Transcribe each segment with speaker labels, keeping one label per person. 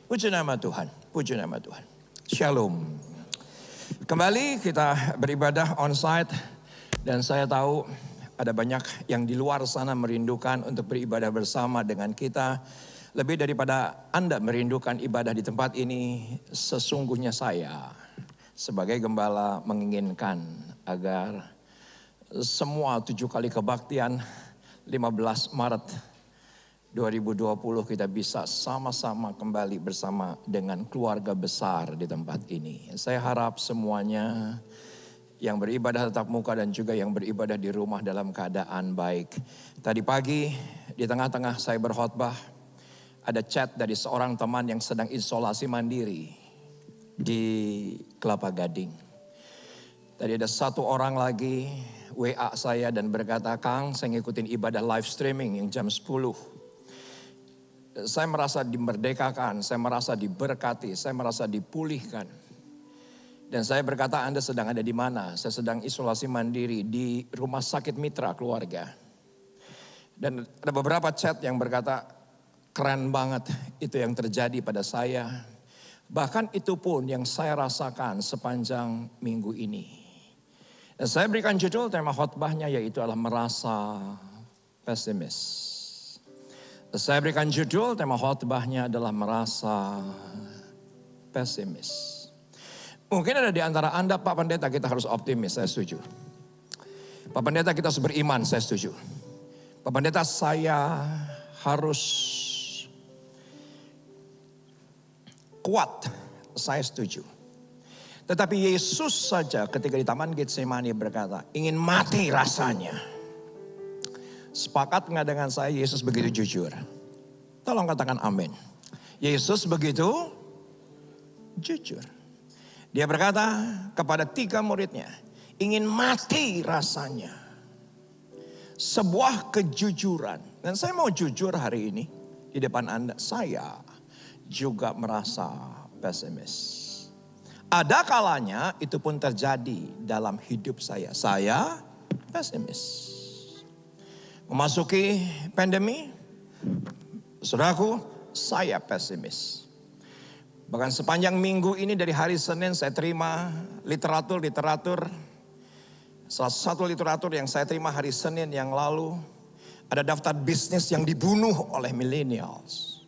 Speaker 1: Puji nama Tuhan, puji nama Tuhan. Shalom. Kembali kita beribadah onsite dan saya tahu ada banyak yang di luar sana merindukan untuk beribadah bersama dengan kita. Lebih daripada Anda merindukan ibadah di tempat ini, sesungguhnya saya sebagai gembala menginginkan agar semua 7 kali kebaktian 15 Maret 2020 kita bisa sama-sama kembali bersama dengan keluarga besar di tempat ini. Saya harap semuanya yang beribadah tatap muka dan juga yang beribadah di rumah dalam keadaan baik. Tadi pagi di tengah-tengah saya berkhotbah, ada chat dari seorang teman yang sedang isolasi mandiri di Kelapa Gading. Tadi ada satu orang lagi WA saya dan berkata, "Kang, saya ngikutin ibadah live streaming yang jam 10. Saya merasa dimerdekakan, saya merasa diberkati, saya merasa dipulihkan." Dan saya berkata, "Anda sedang ada di mana?" "Saya sedang isolasi mandiri di rumah sakit mitra keluarga." Dan ada beberapa chat yang berkata, "Keren banget itu yang terjadi pada saya." Bahkan itu pun yang saya rasakan sepanjang minggu ini. Dan saya berikan judul tema khotbahnya yaitu adalah merasa pesimis. Saya berikan judul tema khotbahnya adalah merasa pesimis. Mungkin ada di antara Anda, "Pak Pendeta, kita harus optimis." Saya setuju. "Pak Pendeta, kita harus beriman." Saya setuju. "Pak Pendeta, saya harus kuat." Saya setuju. Tetapi Yesus saja ketika di Taman Getsemani berkata, ingin mati rasanya. Sepakat nggak dengan saya Yesus begitu jujur? Tolong katakan amin. Yesus begitu jujur. Dia berkata kepada 3 muridnya, ingin mati rasanya. Sebuah kejujuran. Dan saya mau jujur hari ini di depan Anda. Saya juga merasa pesimis. Ada kalanya itu pun terjadi dalam hidup saya. Saya pesimis. Memasuki pandemi, saudaraku, saya pesimis. Bahkan sepanjang minggu ini dari hari Senin saya terima literatur. Salah satu literatur yang saya terima hari Senin yang lalu, ada daftar bisnis yang dibunuh oleh millennials.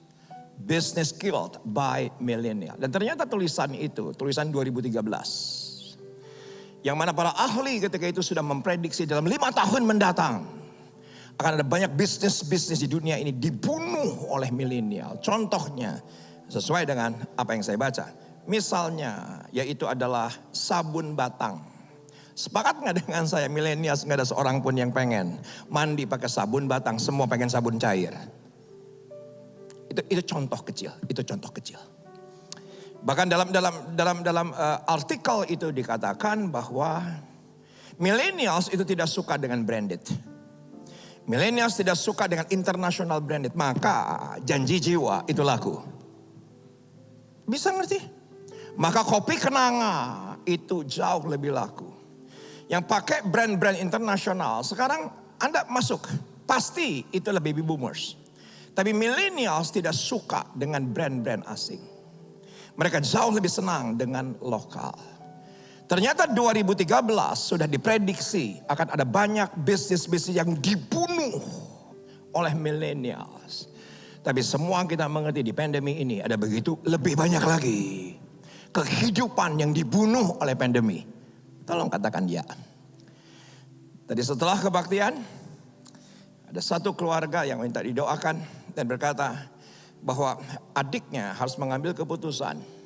Speaker 1: Business killed by millennial. Dan ternyata tulisan itu, tulisan 2013. Yang mana para ahli ketika itu sudah memprediksi dalam 5 tahun mendatang akan ada banyak bisnis di dunia ini dibunuh oleh milenial. Contohnya sesuai dengan apa yang saya baca. Misalnya yaitu adalah sabun batang. Sepakat nggak dengan saya milenial nggak ada seorang pun yang pengen mandi pakai sabun batang. Semua pengen sabun cair. Itu contoh kecil. Bahkan dalam artikel itu dikatakan bahwa millennials itu tidak suka dengan branded. Millennials tidak suka dengan international branded. Maka janji jiwa itu laku. Bisa ngerti? Maka kopi kenanga itu jauh lebih laku. Yang pakai brand-brand internasional sekarang Anda masuk. Pasti itu lebih baby boomers. Tapi millennials tidak suka dengan brand-brand asing. Mereka jauh lebih senang dengan lokal. Ternyata 2013 sudah diprediksi akan ada banyak bisnis-bisnis yang dibunuh oleh millennials. Tapi semua kita mengerti di pandemi ini ada begitu lebih banyak lagi kehidupan yang dibunuh oleh pandemi. Tolong katakan ya. Tadi setelah kebaktian ada satu keluarga yang minta didoakan dan berkata bahwa adiknya harus mengambil keputusan.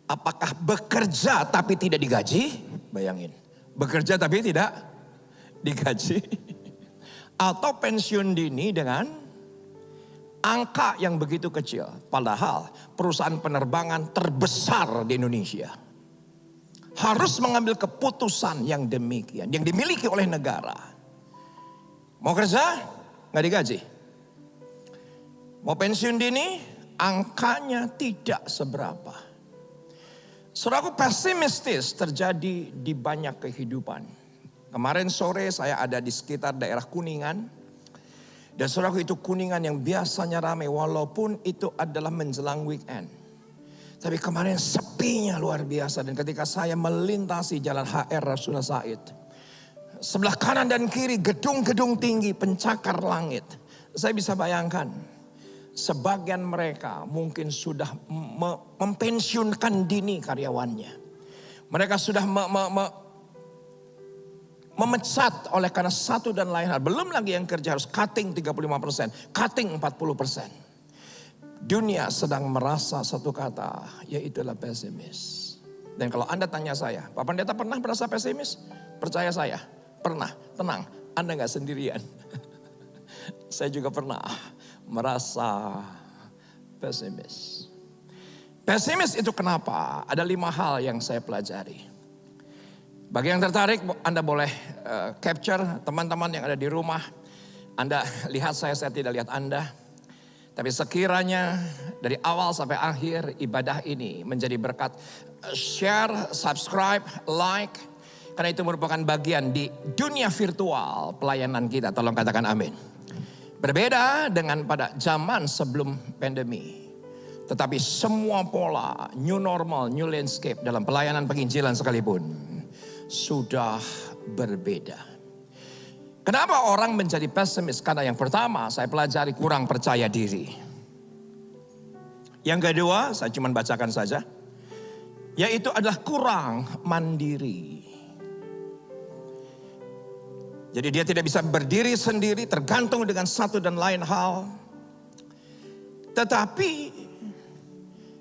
Speaker 1: Apakah bekerja tapi tidak digaji? Bayangin. Bekerja tapi tidak digaji. Atau pensiun dini dengan angka yang begitu kecil. Padahal perusahaan penerbangan terbesar di Indonesia. Harus mengambil keputusan yang demikian. Yang dimiliki oleh negara. Mau kerja? Nggak digaji. Mau pensiun dini? Angkanya tidak seberapa. Saudaraku, pesimistis terjadi di banyak kehidupan. Kemarin sore saya ada di sekitar daerah Kuningan. Dan saudaraku, itu Kuningan yang biasanya ramai walaupun itu adalah menjelang weekend. Tapi kemarin sepinya luar biasa. Dan ketika saya melintasi jalan HR Rasuna Said, sebelah kanan dan kiri gedung-gedung tinggi pencakar langit. Saya bisa bayangkan sebagian mereka mungkin sudah mempensiunkan dini karyawannya. Mereka sudah memecat oleh karena satu dan lain hal. Belum lagi yang kerja harus cutting 35%, cutting 40%. Dunia sedang merasa satu kata, yaitulah pesimis. Dan kalau Anda tanya saya, Pak Pendeta pernah merasa pesimis? Percaya saya, pernah. Tenang, Anda gak sendirian. Saya juga pernah merasa pesimis. Pesimis itu kenapa? Ada 5 hal yang saya pelajari. Bagi yang tertarik, Anda boleh capture teman-teman yang ada di rumah. Anda lihat saya tidak lihat Anda. Tapi sekiranya dari awal sampai akhir ibadah ini menjadi berkat, share, subscribe, like. Karena itu merupakan bagian di dunia virtual pelayanan kita. Tolong katakan amin. Berbeda dengan pada zaman sebelum pandemi. Tetapi semua pola, new normal, new landscape dalam pelayanan penginjilan sekalipun sudah berbeda. Kenapa orang menjadi pesimis? Karena yang pertama saya pelajari kurang percaya diri. Yang kedua saya cuma bacakan saja. Yaitu adalah kurang mandiri. Jadi dia tidak bisa berdiri sendiri tergantung dengan satu dan lain hal. Tetapi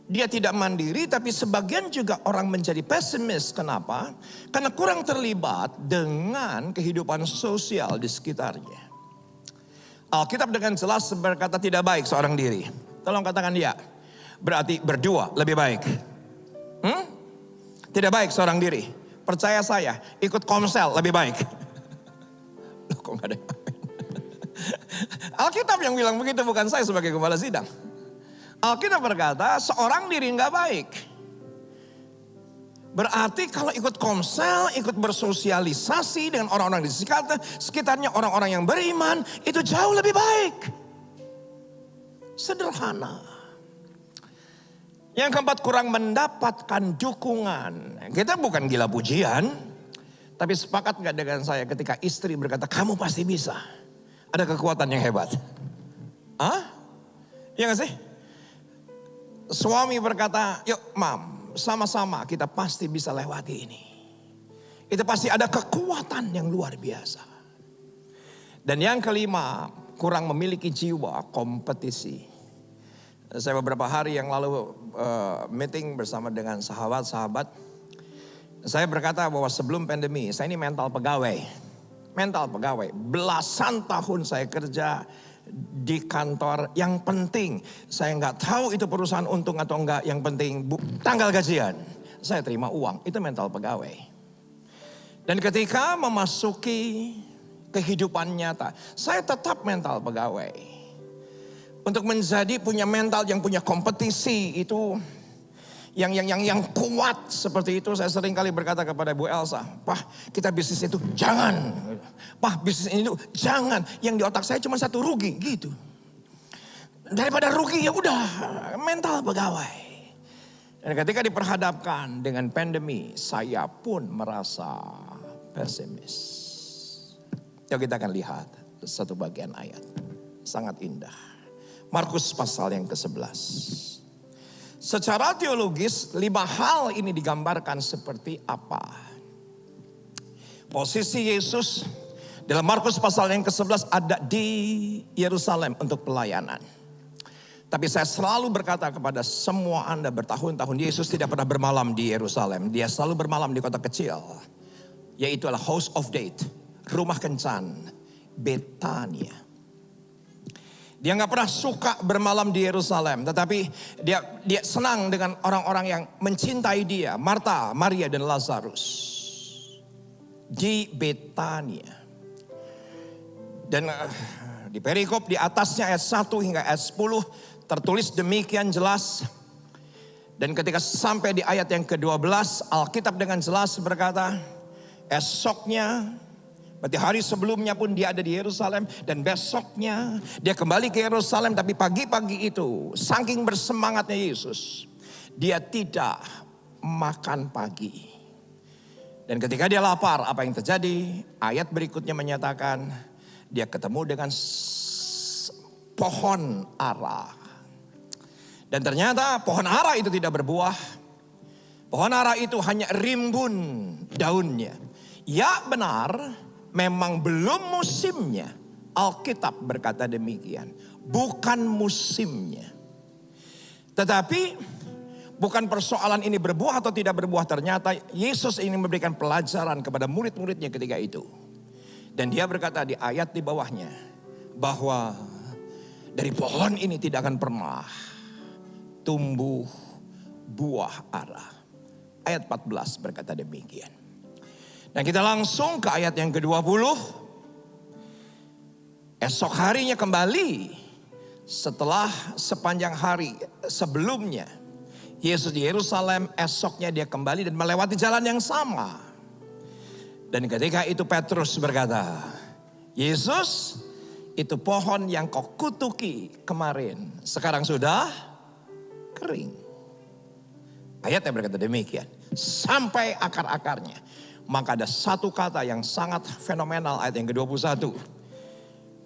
Speaker 1: dia tidak mandiri, tapi sebagian juga orang menjadi pesimis. Kenapa? Karena kurang terlibat dengan kehidupan sosial di sekitarnya. Alkitab dengan jelas berkata tidak baik seorang diri. Tolong katakan ya. Berarti berdua lebih baik. Tidak baik seorang diri. Percaya saya, ikut komsel lebih baik. Loh, kok gak ada? Alkitab yang bilang begitu, bukan saya sebagai gembala sidang. Alkitab berkata seorang diri nggak baik. Berarti kalau ikut komsel, ikut bersosialisasi dengan orang-orang di sekitarnya, orang-orang yang beriman, itu jauh lebih baik. Sederhana. Yang keempat, kurang mendapatkan dukungan. Kita bukan gila pujian, tapi sepakat nggak dengan saya ketika istri berkata kamu pasti bisa. Ada kekuatan yang hebat. Iya nggak sih? Suami berkata, yuk mam, sama-sama kita pasti bisa lewati ini. Itu pasti ada kekuatan yang luar biasa. Dan yang kelima, kurang memiliki jiwa kompetisi. Saya beberapa hari yang lalu meeting bersama dengan sahabat-sahabat. Saya berkata bahwa sebelum pandemi, saya ini mental pegawai. Mental pegawai, belasan tahun saya kerja di kantor. Yang penting saya nggak tahu itu perusahaan untung atau enggak, yang penting tanggal gajian saya terima uang. Itu mental pegawai. Dan ketika memasuki kehidupan nyata, saya tetap mental pegawai. Untuk menjadi punya mental yang punya kompetisi itu yang kuat seperti itu, saya sering kali berkata kepada Bu Elsa, Pak kita bisnis itu jangan, Pak bisnis ini itu jangan, yang di otak saya cuma satu, rugi gitu. Daripada rugi ya udah mental pegawai. Dan ketika diperhadapkan dengan pandemi, saya pun merasa pesimis. Yuk kita akan lihat satu bagian ayat, sangat indah. Markus pasal yang ke-11. Secara teologis 5 hal ini digambarkan seperti apa? Posisi Yesus dalam Markus pasal yang ke-11 ada di Yerusalem untuk pelayanan. Tapi saya selalu berkata kepada semua Anda bertahun-tahun, Yesus tidak pernah bermalam di Yerusalem. Dia selalu bermalam di kota kecil. Yaitu adalah House of Date, rumah kencan, Betania. Dia nggak pernah suka bermalam di Yerusalem, tetapi dia senang dengan orang-orang yang mencintai dia, Marta, Maria dan Lazarus di Betania. Dan di perikop di atasnya ayat 1 hingga ayat 10 tertulis demikian jelas. Dan ketika sampai di ayat yang ke-12, Alkitab dengan jelas berkata, esoknya, berarti hari sebelumnya pun dia ada di Yerusalem, dan besoknya dia kembali ke Yerusalem. Tapi pagi-pagi itu saking bersemangatnya Yesus, dia tidak makan pagi. Dan ketika dia lapar, apa yang terjadi? Ayat berikutnya menyatakan dia ketemu dengan pohon ara. Dan ternyata pohon ara itu tidak berbuah. Pohon ara itu hanya rimbun daunnya. Ya benar, memang belum musimnya. Alkitab berkata demikian. Bukan musimnya. Tetapi bukan persoalan ini berbuah atau tidak berbuah. Ternyata Yesus ingin memberikan pelajaran kepada murid-muridnya ketika itu. Dan dia berkata di ayat di bawahnya. Bahwa dari pohon ini tidak akan pernah tumbuh buah ara. Ayat 14 berkata demikian. Dan kita langsung ke ayat yang ke-20. Esok harinya kembali setelah sepanjang hari sebelumnya. Yesus di Yerusalem, esoknya dia kembali dan melewati jalan yang sama. Dan ketika itu Petrus berkata, Yesus, itu pohon yang kau kutuki kemarin, sekarang sudah kering. Ayatnya berkata demikian, sampai akar-akarnya. Maka ada satu kata yang sangat fenomenal, ayat yang ke-21.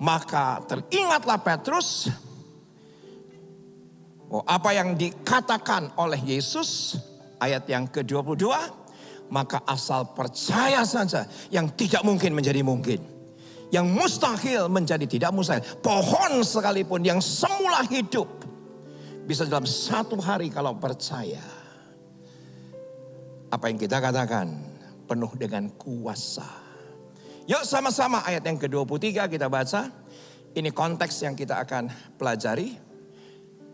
Speaker 1: Maka teringatlah Petrus, apa yang dikatakan oleh Yesus, ayat yang ke-22, maka asal percaya saja yang tidak mungkin menjadi mungkin. Yang mustahil menjadi tidak mustahil. Pohon sekalipun yang semula hidup, bisa dalam satu hari kalau percaya. Apa yang kita katakan penuh dengan kuasa. Yuk sama-sama ayat yang ke-23 kita baca. Ini konteks yang kita akan pelajari.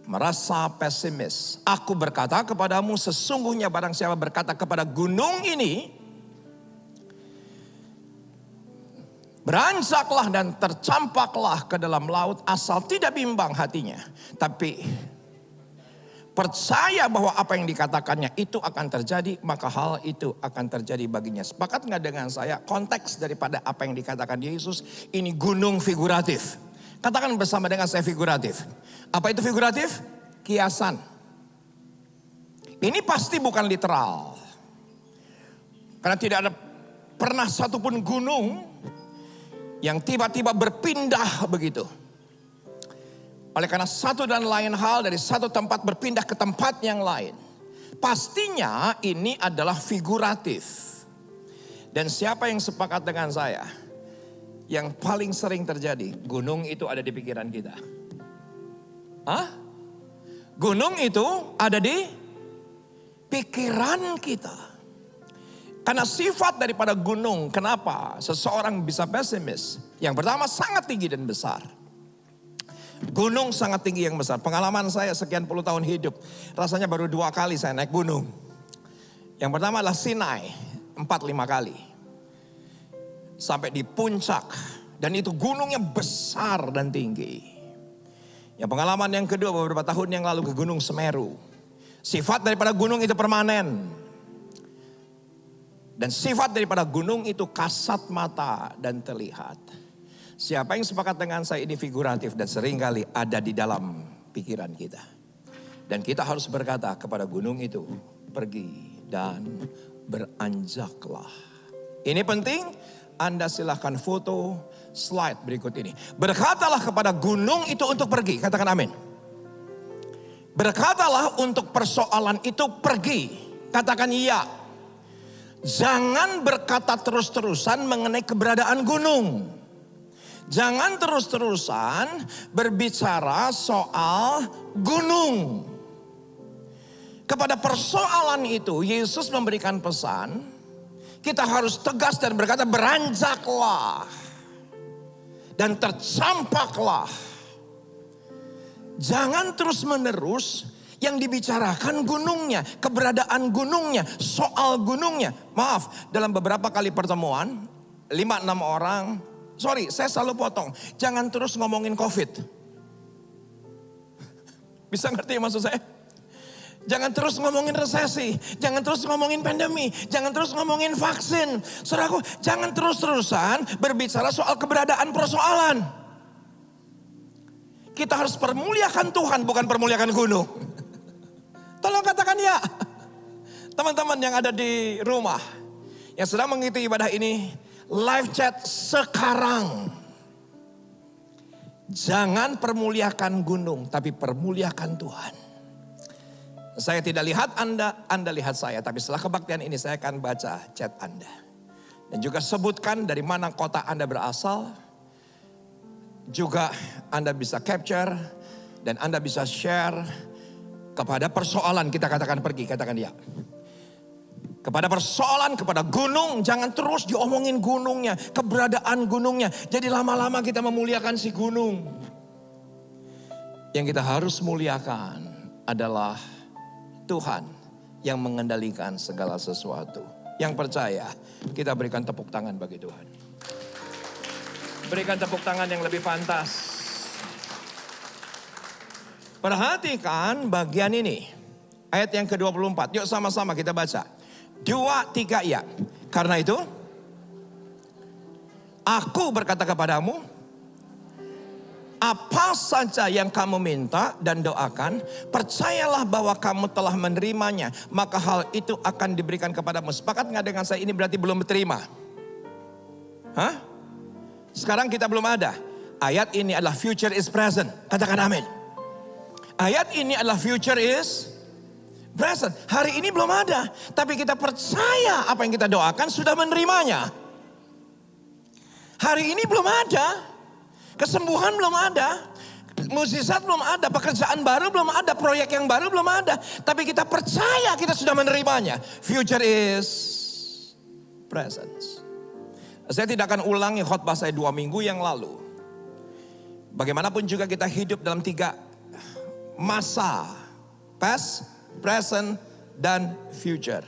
Speaker 1: Merasa pesimis. Aku berkata kepadamu, sesungguhnya barang siapa berkata kepada gunung ini, beranjaklah dan tercampaklah ke dalam laut, asal tidak bimbang hatinya. Tapi percaya bahwa apa yang dikatakannya itu akan terjadi, maka hal itu akan terjadi baginya. Sepakat nggak dengan saya? Konteks daripada apa yang dikatakan Yesus, ini gunung figuratif. Katakan bersama dengan saya figuratif. Apa itu figuratif? Kiasan. Ini pasti bukan literal. Karena tidak ada pernah satupun gunung yang tiba-tiba berpindah begitu. Oleh karena satu dan lain hal dari satu tempat berpindah ke tempat yang lain. Pastinya ini adalah figuratif. Dan siapa yang sepakat dengan saya? Yang paling sering terjadi, gunung itu ada di pikiran kita. Hah? Gunung itu ada di pikiran kita. Karena sifat daripada gunung, kenapa seseorang bisa pesimis? Yang pertama sangat tinggi dan besar. Gunung sangat tinggi yang besar. Pengalaman saya sekian puluh tahun hidup, rasanya baru 2 kali saya naik gunung. Yang pertama adalah Sinai, 4-5 kali. Sampai di puncak. Dan itu gunungnya besar dan tinggi. Yang pengalaman yang kedua beberapa tahun yang lalu ke Gunung Semeru. Sifat daripada gunung itu permanen. Dan sifat daripada gunung itu kasat mata dan terlihat. Siapa yang sepakat dengan saya ini figuratif dan seringkali ada di dalam pikiran kita. Dan kita harus berkata kepada gunung itu, pergi dan beranjaklah. Ini penting, Anda silahkan foto slide berikut ini. Berkatalah kepada gunung itu untuk pergi, katakan amin. Berkatalah untuk persoalan itu pergi, katakan iya. Jangan berkata terus-terusan mengenai keberadaan gunung. Jangan terus-terusan berbicara soal gunung. Kepada persoalan itu Yesus memberikan pesan. Kita harus tegas dan berkata beranjaklah. Dan tercampaklah. Jangan terus menerus yang dibicarakan gunungnya. Keberadaan gunungnya. Soal gunungnya. Maaf, dalam beberapa kali pertemuan 5-6 orang. Sorry, saya selalu potong. Jangan terus ngomongin COVID. Bisa ngerti maksud saya? Jangan terus ngomongin resesi. Jangan terus ngomongin pandemi. Jangan terus ngomongin vaksin. Saudaraku, jangan terus-terusan berbicara soal keberadaan persoalan. Kita harus permuliakan Tuhan, bukan permuliakan gunung. Tolong katakan Katakan ya. Teman-teman yang ada di rumah, yang sedang mengikuti ibadah ini, live chat sekarang. Jangan permuliakan gunung, tapi permuliakan Tuhan. Saya tidak lihat Anda, Anda lihat saya. Tapi setelah kebaktian ini saya akan baca chat Anda. Dan juga sebutkan dari mana kota Anda berasal. Juga Anda bisa capture dan Anda bisa share kepada persoalan, kita katakan pergi, katakan ya. Kepada persoalan, kepada gunung, jangan terus diomongin gunungnya, keberadaan gunungnya. Jadi lama-lama kita memuliakan si gunung. Yang kita harus muliakan adalah Tuhan yang mengendalikan segala sesuatu. Yang percaya, kita berikan tepuk tangan bagi Tuhan. Berikan tepuk tangan yang lebih pantas. Perhatikan bagian ini. Ayat yang ke-24. Yuk sama-sama kita baca. 2, 3 ya. Karena itu, aku berkata kepadamu, apa saja yang kamu minta dan doakan, percayalah bahwa kamu telah menerimanya, maka hal itu akan diberikan kepadamu. Sepakat nggak dengan saya, ini berarti belum terima? Hah? Sekarang kita belum ada. Ayat ini adalah future is present. Katakan amin. Ayat ini adalah future is present. Hari ini belum ada. Tapi kita percaya apa yang kita doakan sudah menerimanya. Hari ini belum ada. Kesembuhan belum ada. Mukjizat belum ada. Pekerjaan baru belum ada. Proyek yang baru belum ada. Tapi kita percaya kita sudah menerimanya. Future is present. Saya tidak akan ulangi khotbah saya 2 minggu yang lalu. Bagaimanapun juga kita hidup dalam 3 masa. Past, present, dan future.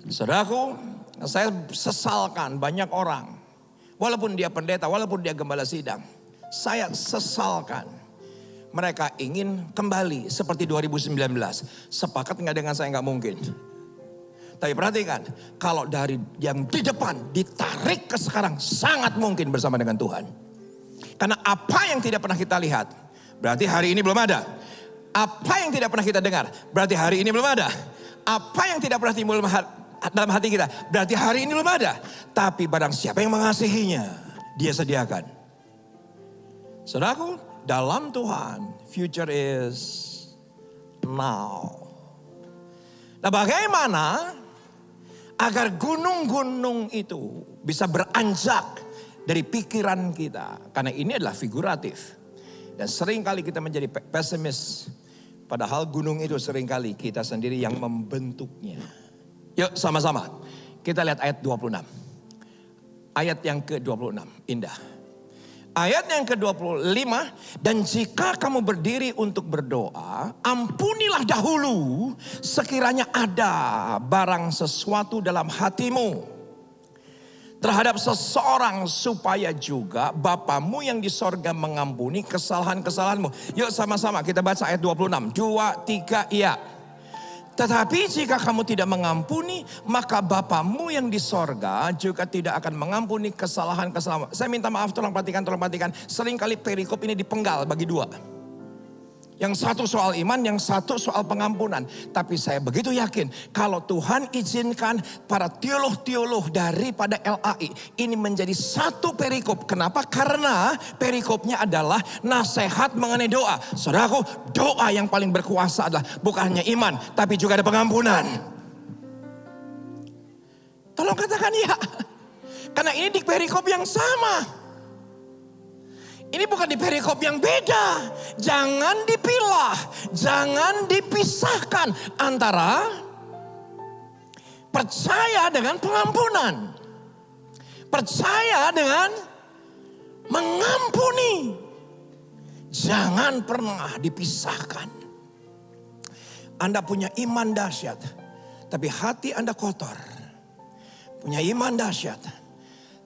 Speaker 1: Saudaraku, saya sesalkan banyak orang. Walaupun dia pendeta, walaupun dia gembala sidang. Saya sesalkan. Mereka ingin kembali seperti 2019. Sepakat nggak dengan saya? Nggak mungkin. Tapi perhatikan, kalau dari yang di depan ditarik ke sekarang sangat mungkin bersama dengan Tuhan. Karena apa yang tidak pernah kita lihat, berarti hari ini belum ada. Apa yang tidak pernah kita dengar, berarti hari ini belum ada. Apa yang tidak pernah timbul dalam hati kita, berarti hari ini belum ada. Tapi barang siapa yang mengasihinya, dia sediakan. Saudaraku, dalam Tuhan, future is now. Nah, bagaimana agar gunung-gunung itu bisa beranjak dari pikiran kita. Karena ini adalah figuratif. Dan seringkali kita menjadi pesimis. Padahal gunung itu seringkali kita sendiri yang membentuknya. Yuk sama-sama. Kita lihat ayat 26. Ayat yang ke-26. Indah. Ayat yang ke-25. Dan jika kamu berdiri untuk berdoa, ampunilah dahulu sekiranya ada barang sesuatu dalam hatimu terhadap seseorang, supaya juga Bapamu yang di sorga mengampuni kesalahan-kesalahanmu. Yuk sama-sama kita baca ayat 26. 2, 3, iya. Tetapi jika kamu tidak mengampuni, maka Bapamu yang di sorga juga tidak akan mengampuni kesalahan-kesalahan. Saya minta maaf, tolong perhatikan. Seringkali perikop ini dipenggal bagi 2. Yang satu soal iman, yang satu soal pengampunan. Tapi saya begitu yakin kalau Tuhan izinkan para teolog-teolog daripada LAI ini menjadi satu perikop. Kenapa? Karena perikopnya adalah nasihat mengenai doa. Saudaraku, doa yang paling berkuasa adalah bukan hanya iman, tapi juga ada pengampunan. Tolong katakan ya. Karena ini di perikop yang sama. Ini bukan di perikop yang beda. Jangan dipilah, jangan dipisahkan antara percaya dengan pengampunan. Percaya dengan mengampuni. Jangan pernah dipisahkan. Anda punya iman dahsyat, tapi hati Anda kotor. Punya iman dahsyat,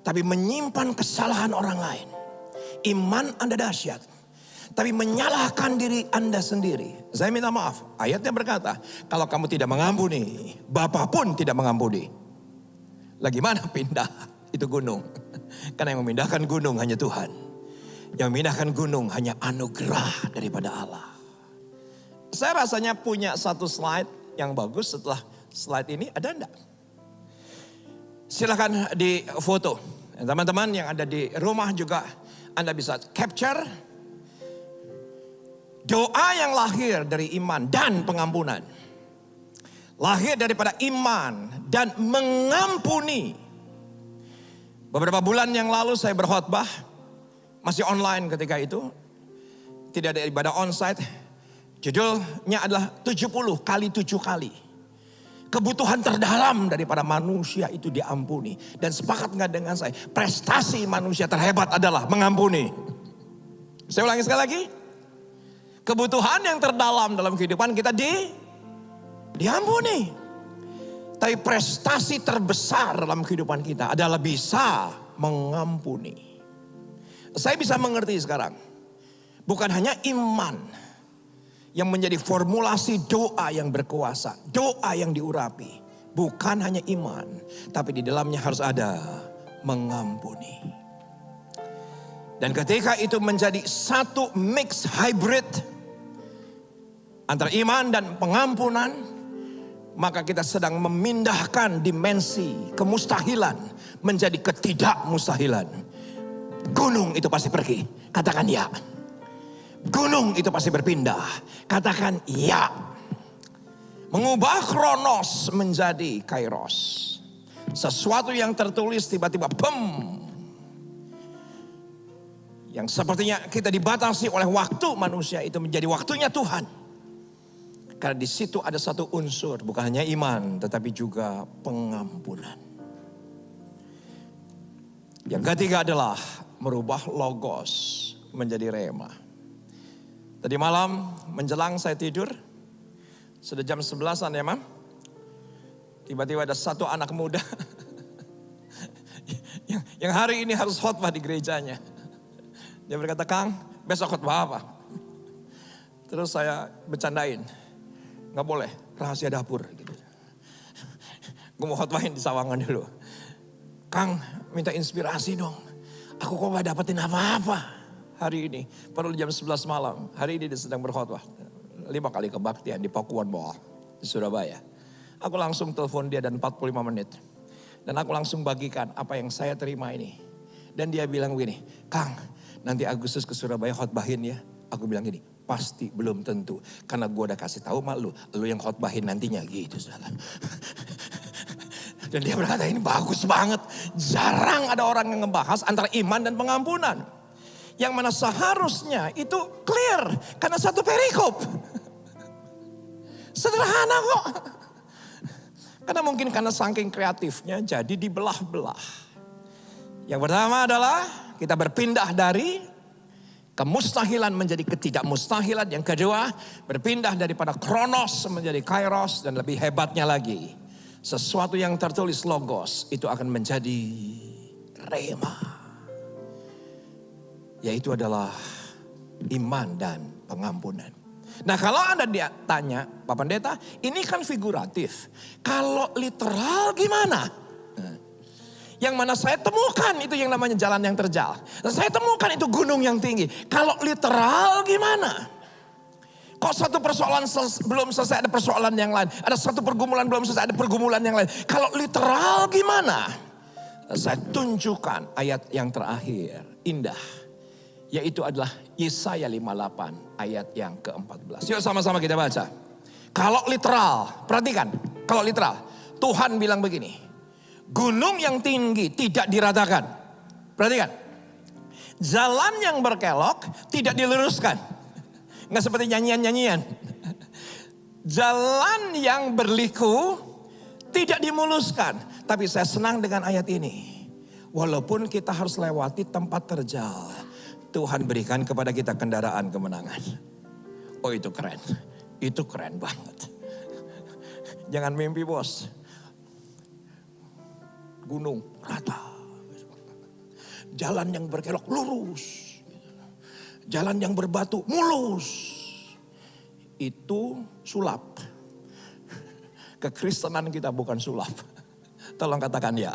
Speaker 1: tapi menyimpan kesalahan orang lain. Iman Anda dahsyat, tapi menyalahkan diri Anda sendiri. Saya minta maaf, ayatnya berkata, kalau kamu tidak mengampuni, Bapa pun tidak mengampuni. Lagi mana pindah itu gunung? Karena yang memindahkan gunung hanya Tuhan. Yang memindahkan gunung hanya anugerah daripada Allah. Saya rasanya punya satu slide yang bagus setelah slide ini, ada enggak? Silakan di foto. Teman-teman yang ada di rumah juga Anda bisa capture. Doa yang lahir dari iman dan pengampunan. Lahir daripada iman dan mengampuni. Beberapa bulan yang lalu saya berkhotbah, masih online ketika itu. Tidak ada ibadah onsite. Judulnya adalah 70 kali 7 kali. Kebutuhan terdalam daripada manusia itu diampuni. Dan sepakat nggak dengan saya? Prestasi manusia terhebat adalah mengampuni. Saya ulangi sekali lagi. Kebutuhan yang terdalam dalam kehidupan kita diampuni. Tapi prestasi terbesar dalam kehidupan kita adalah bisa mengampuni. Saya bisa mengerti sekarang. Bukan hanya iman yang menjadi formulasi doa yang berkuasa. Doa yang diurapi. Bukan hanya iman. Tapi di dalamnya harus ada mengampuni. Dan ketika itu menjadi satu mix hybrid antara iman dan pengampunan, maka kita sedang memindahkan dimensi kemustahilan menjadi ketidakmustahilan. Gunung itu pasti pergi. Katakan ya. Gunung itu pasti berpindah. Katakan ya. Mengubah kronos menjadi kairos. Sesuatu yang tertulis tiba-tiba yang sepertinya kita dibatasi oleh waktu manusia itu menjadi waktunya Tuhan. Karena di situ ada satu unsur, bukan hanya iman tetapi juga pengampunan. Yang ketiga adalah merubah logos menjadi rema. Tadi malam menjelang saya tidur, sudah jam 11-an ya Mam. Tiba-tiba ada satu anak muda yang hari ini harus khotbah di gerejanya. Dia berkata, Kang, besok khotbah apa? Terus saya bercandain, nggak boleh, rahasia dapur. Gitu. Gue mau khotbahin di Sawangan dulu. Kang, minta inspirasi dong. Aku kok gak dapetin apa-apa hari ini. Padahal jam 11 malam. Hari ini dia sedang berkhotbah. 5 kali kebaktian di Pakuan bawah. Di Surabaya. Aku langsung telepon dia dan 45 menit. Dan aku langsung bagikan apa yang saya terima ini. Dan dia bilang begini. Kang, nanti Agustus ke Surabaya khotbahin ya. Aku bilang gini. Pasti belum tentu. Karena gue udah kasih tahu sama lu. Lu yang khotbahin nantinya gitu. Saudara. Dan dia berkata ini bagus banget. Jarang ada orang yang ngebahas antara iman dan pengampunan. Yang mana seharusnya itu clear. Karena satu perikop. Sederhana kok. Karena mungkin karena saking kreatifnya jadi dibelah-belah. Yang pertama adalah kita berpindah dari kemustahilan menjadi ketidakmustahilan. Yang kedua berpindah daripada kronos menjadi kairos. Dan lebih hebatnya lagi. Sesuatu yang tertulis logos itu akan menjadi rema. Yaitu adalah iman dan pengampunan. Nah kalau Anda tanya, Pak Pendeta, ini kan figuratif. Kalau literal gimana? Yang mana saya temukan itu yang namanya jalan yang terjal. Saya temukan itu gunung yang tinggi. Kalau literal gimana? Kok satu persoalan belum selesai ada persoalan yang lain. Ada satu pergumulan belum selesai ada pergumulan yang lain. Kalau literal gimana? Saya tunjukkan ayat yang terakhir. Indah. Yaitu adalah Yesaya 58 ayat yang ke-14. Yuk sama-sama kita baca. Kalau literal, perhatikan. Kalau literal, Tuhan bilang begini. Gunung yang tinggi tidak diratakan. Perhatikan. Jalan yang berkelok tidak diluruskan. Nggak seperti nyanyian-nyanyian. Jalan yang berliku tidak dimuluskan. Tapi saya senang dengan ayat ini. Walaupun kita harus lewati tempat terjal. Tuhan berikan kepada kita kendaraan kemenangan. Oh itu keren. Itu keren banget. Jangan mimpi bos. Gunung rata. Jalan yang berkelok lurus. Jalan yang berbatu mulus. Itu sulap. Kekristenan kita bukan sulap. Tolong katakan ya.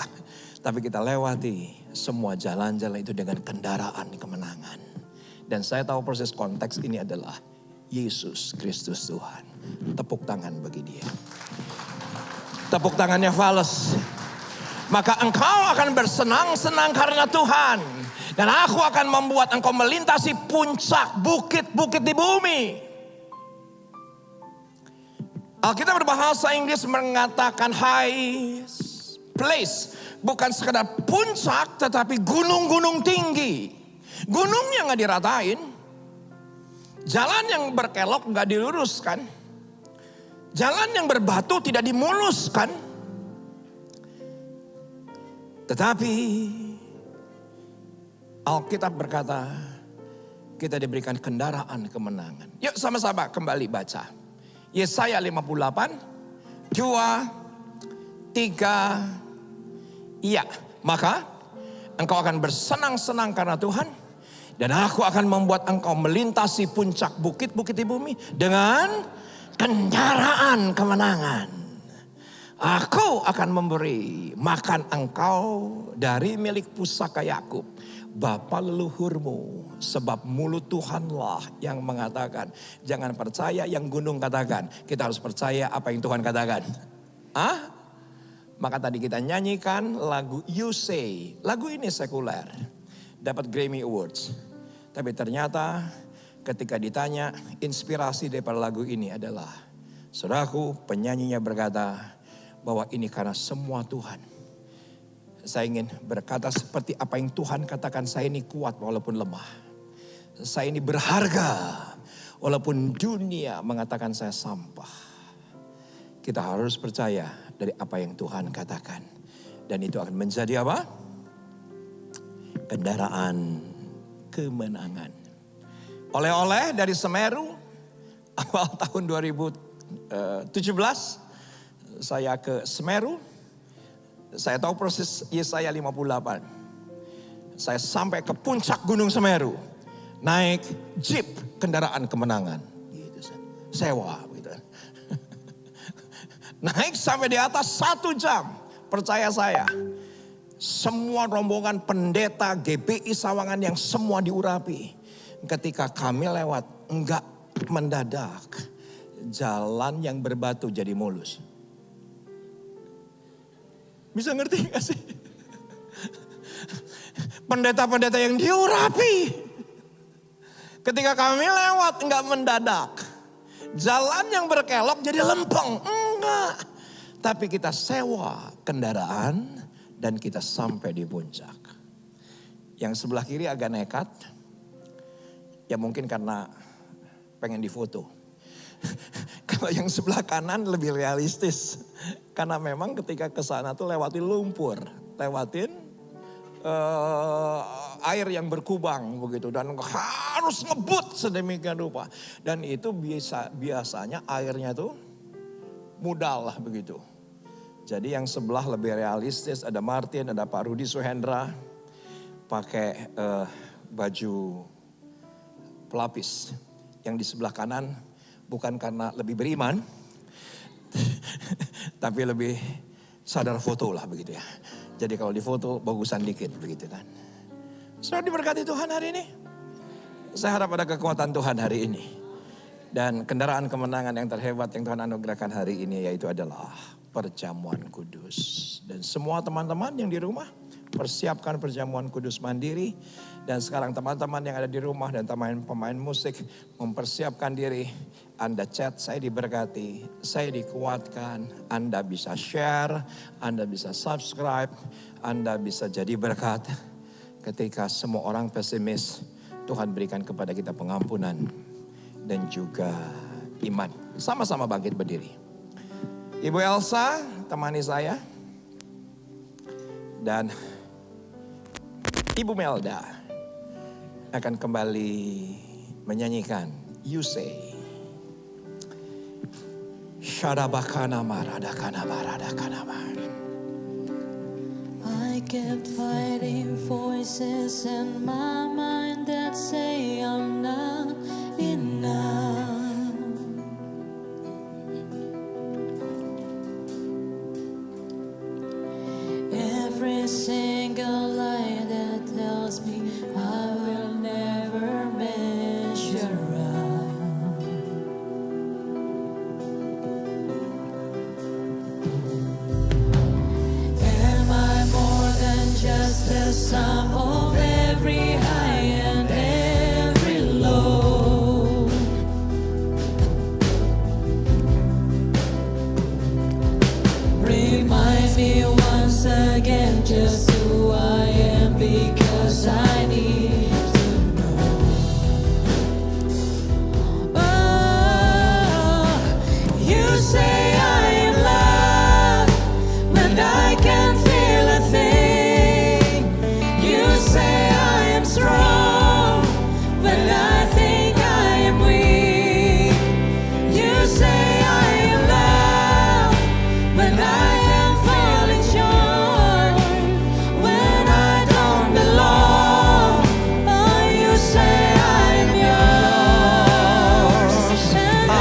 Speaker 1: Tapi kita lewati semua jalan-jalan itu dengan kendaraan kemenangan. Dan saya tahu proses konteks ini adalah Yesus Kristus Tuhan. Tepuk tangan bagi dia. Tepuk tangannya fales. Maka engkau akan bersenang-senang karena Tuhan. Dan aku akan membuat engkau melintasi puncak bukit-bukit di bumi. Alkitab berbahasa Inggris mengatakan high place. Bukan sekedar puncak tetapi gunung-gunung tinggi. Gunungnya gak diratain. Jalan yang berkelok gak diluruskan. Jalan yang berbatu tidak dimuluskan. Tetapi Alkitab berkata kita diberikan kendaraan kemenangan. Yuk sama-sama kembali baca. Yesaya 58, 2, 3. Iya, maka engkau akan bersenang-senang karena Tuhan. Dan aku akan membuat engkau melintasi puncak bukit-bukit di bumi dengan kendaraan kemenangan. Aku akan memberi makan engkau dari milik pusaka Yakub, bapa leluhurmu. Sebab mulut Tuhanlah yang mengatakan. Jangan percaya yang gunung katakan. Kita harus percaya apa yang Tuhan katakan. Maka tadi kita nyanyikan lagu You Say. Lagu ini sekuler. Dapat Grammy Awards. Tapi ternyata ketika ditanya inspirasi daripada lagu ini adalah. Saudaraku, penyanyinya berkata bahwa ini karena semua Tuhan. Saya ingin berkata seperti apa yang Tuhan katakan, saya ini kuat walaupun lemah. Saya ini berharga walaupun dunia mengatakan saya sampah. Kita harus percaya dari apa yang Tuhan katakan. Dan itu akan menjadi apa? Kendaraan kemenangan. Oleh-oleh dari Semeru awal tahun 2017 saya ke Semeru. Saya tahu proses Yesaya 58. Saya sampai ke puncak Gunung Semeru. Naik jeep kendaraan kemenangan. Gitu, sewa. Gitu. Naik sampai di atas 1 jam. Percaya saya. Semua rombongan pendeta GBI Sawangan yang semua diurapi. Ketika kami lewat enggak mendadak. Jalan yang berbatu jadi mulus. Bisa ngerti gak sih? Pendeta-pendeta yang diurapi. Ketika kami lewat enggak mendadak. Jalan yang berkelok jadi lempeng. Enggak. Tapi kita sewa kendaraan dan kita sampai di puncak. Yang sebelah kiri agak nekat. Ya mungkin karena pengen difoto. Kalau yang sebelah kanan lebih realistis. Karena memang ketika ke sana tuh lewatin lumpur. Lewatin air yang berkubang begitu. Dan harus ngebut sedemikian rupa. Dan itu biasanya airnya tuh mudal lah begitu. Jadi yang sebelah lebih realistis. Ada Martin, ada Pak Rudi Suhendra. Pakai baju pelapis. Yang di sebelah kanan bukan karena lebih beriman, tapi lebih sadar foto lah begitu ya. Jadi kalau di foto bagusan dikit begitu kan. Sudah diberkati Tuhan hari ini. Saya harap ada kekuatan Tuhan hari ini. Dan kendaraan kemenangan yang terhebat yang Tuhan anugerahkan hari ini yaitu adalah perjamuan kudus. Dan semua teman-teman yang di rumah persiapkan perjamuan kudus mandiri. Dan sekarang teman-teman yang ada di rumah dan pemain musik mempersiapkan diri. Anda chat, saya diberkati, saya dikuatkan. Anda bisa share, Anda bisa subscribe, Anda bisa jadi berkat. Ketika semua orang pesimis, Tuhan berikan kepada kita pengampunan dan juga iman. Sama-sama bangkit berdiri. Ibu Elsa, temani saya. Dan Ibu Melda akan kembali menyanyikan You Say. Shadabakana maradakana maradakana mar.
Speaker 2: I kept fighting voices in my mind that say I'm not enough. Every single lie that tells me I will never measure up. me once again just who I am, because I need to know. Oh, you say I am loved when I can't feel a thing. You say I am strong when I think I am weak. You say I am loved when I am falling short, when I don't belong. Oh, you say I am yours, and I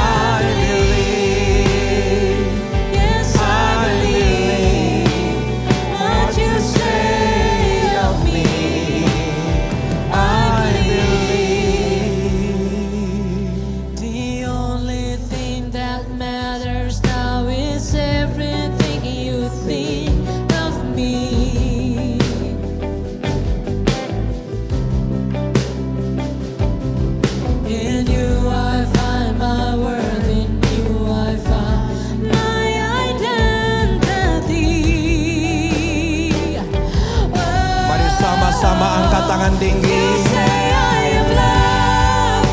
Speaker 2: believe. Yes, I believe what you say of me. I believe. The only thing that matters now is everything you think of me. In you I find my worth, in you I find my identity.
Speaker 1: Mari sama-sama angkat tangan tinggi.
Speaker 2: You say I am loved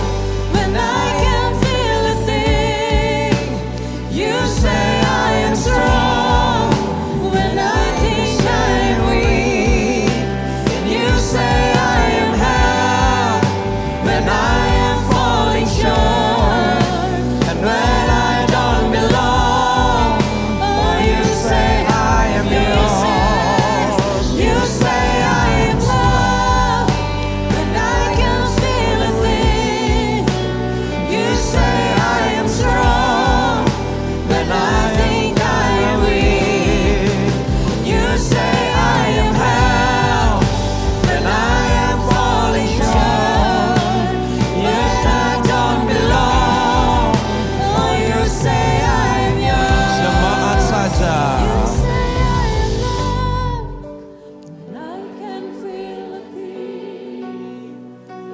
Speaker 2: when I can't feel a thing. You say I am strong when I think I am weak. You say I am held when I am falling short, and when I don't belong. Oh, you say I am yours. You say I am loved when I can't feel a thing. You say I am strong when I think I am weak. You say I am held when I am falling short, when I don't belong. Oh, you say I am yours.
Speaker 1: Semangat saja.
Speaker 2: You say I am loved when I can't feel a thing.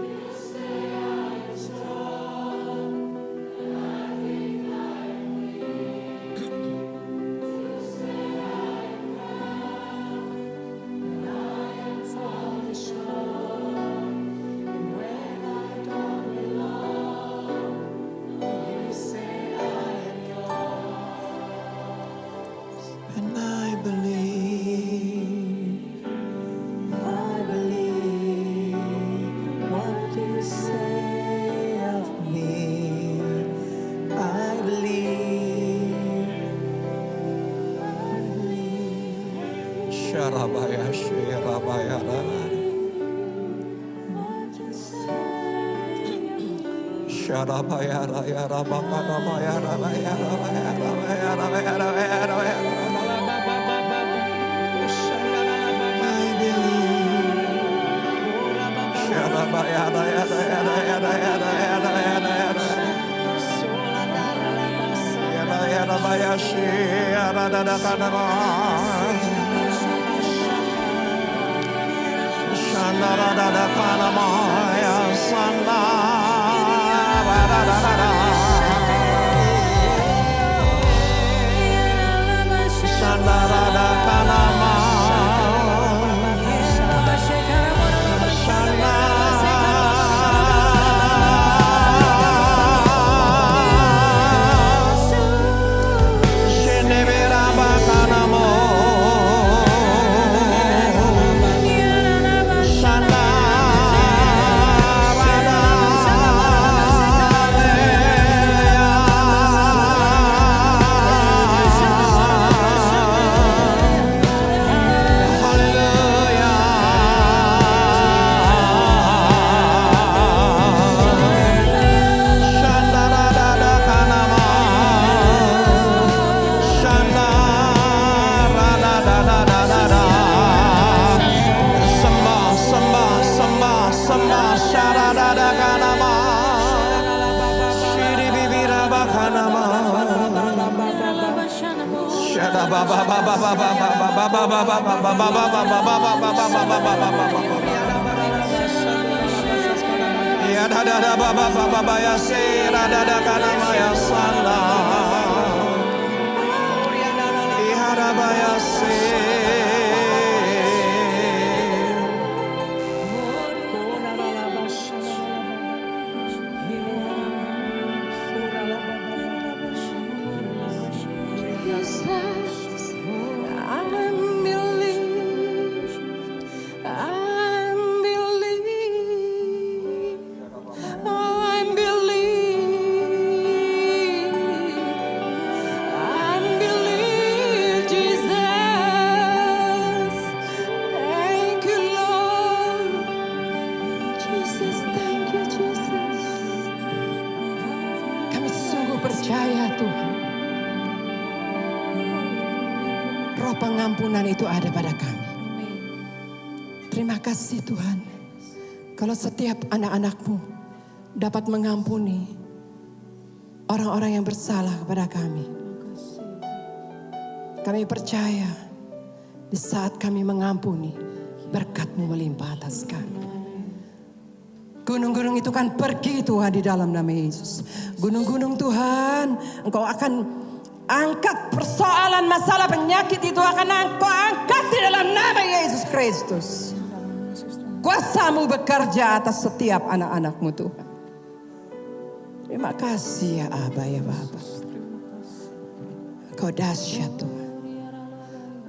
Speaker 2: You say I am strong when I think I am weak. You say I am held when I am falling short, and when I don't belong. Oh, you say I am yours.
Speaker 1: And I believe.
Speaker 2: I believe what you say of me. I believe. I believe
Speaker 1: Syarabaya, syarabaya,
Speaker 2: what you say of me.
Speaker 1: syarabaya, raya, rabaka, rabaya, rabaya, rabaya, rabaya, rabaya, rabaya, rabaya. I believe. Syarabaya, raya, raya, raya, raya, raya, raya, raya, raya. Raya, rabaya, syarabaya, Shandarada Kanamaya Sanda Shandarada Kanama Shinebera Bakanamo
Speaker 2: Jesus, I'm believe, I'm believe, I'm believe, I'm believe, Jesus. Thank you, Lord. Jesus, thank you, Jesus. Kami sungguh percaya, Tuhan. Roh pengampunan itu ada pada kami. Terima kasih Tuhan. Kalau setiap anak-anak-Mu dapat mengampuni orang-orang yang bersalah kepada kami. Kami percaya di saat kami mengampuni, berkat-Mu melimpah atas kami. Gunung-gunung itu kan pergi Tuhan di dalam nama Yesus. Gunung-gunung Tuhan, Engkau akan angkat persoalan masalah penyakit itu akan Engkau angkat di dalam nama Yesus Kristus. Kuasa-Mu bekerja atas setiap anak-anak-Mu Tuhan. Terima kasih ya Aba ya Bapa. Engkau dahsyat Tuhan.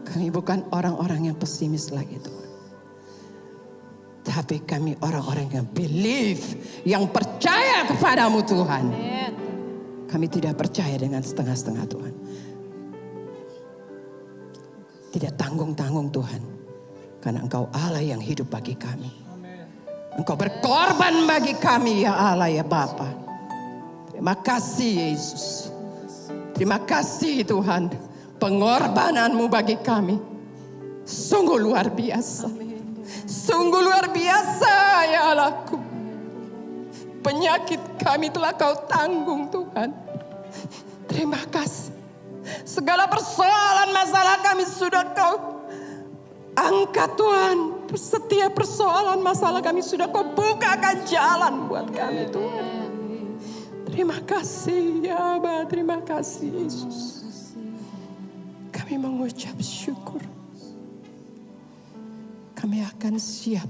Speaker 2: Kami bukan orang-orang yang pesimis lagi Tuhan. Tapi kami orang-orang yang believe, yang percaya kepada-Mu Tuhan. Kami tidak percaya dengan setengah-setengah Tuhan. Tidak tanggung-tanggung Tuhan. Karena Engkau Allah yang hidup bagi kami. Engkau berkorban bagi kami ya Allah ya Bapa. Terima kasih Yesus. Terima kasih Tuhan. Pengorbanan-Mu bagi kami. Sungguh luar biasa. Sungguh luar biasa ya Allahku. Penyakit kami telah Kau tanggung Tuhan. Terima kasih. Segala persoalan masalah kami sudah Kau angkat Tuhan. Setiap persoalan masalah kami sudah Kau bukakan jalan buat kami Tuhan. Terima kasih ya Aba. Terima kasih Yesus. Kami mengucap syukur. Kami akan siap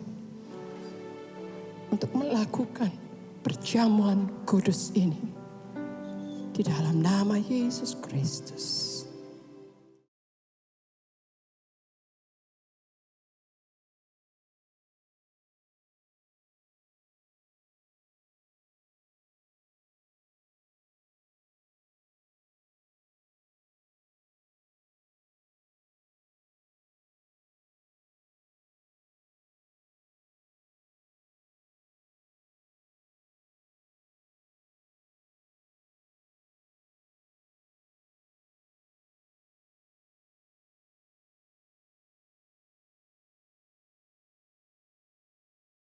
Speaker 2: untuk melakukan perjamuan kudus ini di dalam nama Yesus Kristus.